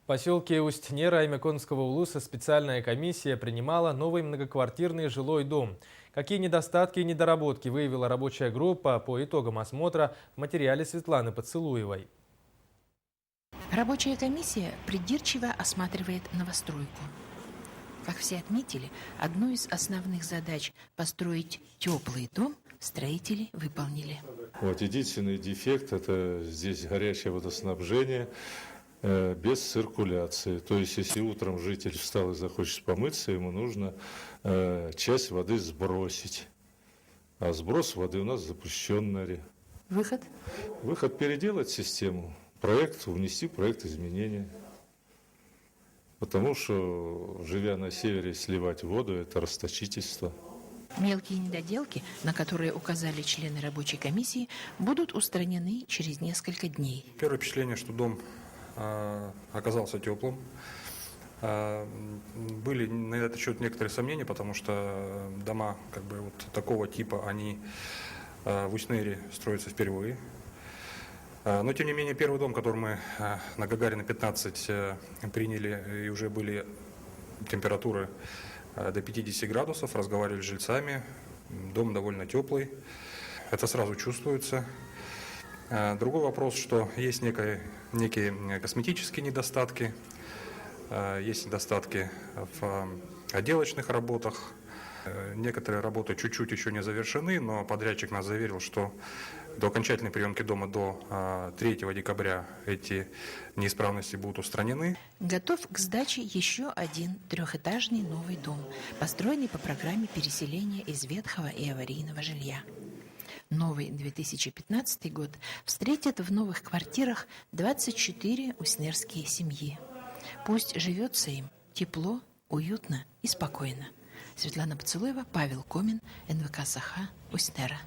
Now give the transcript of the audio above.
В поселке Усть-Нера Аймяконского улуса специальная комиссия принимала новый многоквартирный жилой дом. Какие недостатки и недоработки выявила рабочая группа по итогам осмотра в материале Светланы Поцелуевой. Рабочая комиссия придирчиво осматривает новостройку. Как все отметили, одну из основных задач – построить теплый дом – строители выполнили. Вот единственный дефект – это здесь горячее водоснабжение без циркуляции. То есть, если утром житель встал и захочет помыться, ему нужно часть воды сбросить. А сброс воды у нас запрещен на реке. Выход? Выход – переделать систему. Проект, внести проект изменения. Потому что, живя на севере, сливать воду – это расточительство. Мелкие недоделки, на которые указали члены рабочей комиссии, будут устранены через несколько дней. Первое впечатление, что дом оказался теплым. Были на этот счет некоторые сомнения, потому что дома вот такого типа, они в Усть-Нере строятся впервые. Но, тем не менее, первый дом, который мы на Гагарина 15 приняли, и уже были температуры до 50 градусов, разговаривали с жильцами, дом довольно теплый, это сразу чувствуется. Другой вопрос, что есть некие косметические недостатки, есть недостатки в отделочных работах. Некоторые работы чуть-чуть еще не завершены, но подрядчик нас заверил, что до окончательной приемки дома до 3 декабря эти неисправности будут устранены. Готов к сдаче еще один трехэтажный новый дом, построенный по программе переселения из ветхого и аварийного жилья. Новый 2015 год встретит в новых квартирах 24 усть-нерские семьи. Пусть живется им тепло, уютно и спокойно. Светлана Поцелуева, Павел Комин, НВК «Саха», Усть-Нера.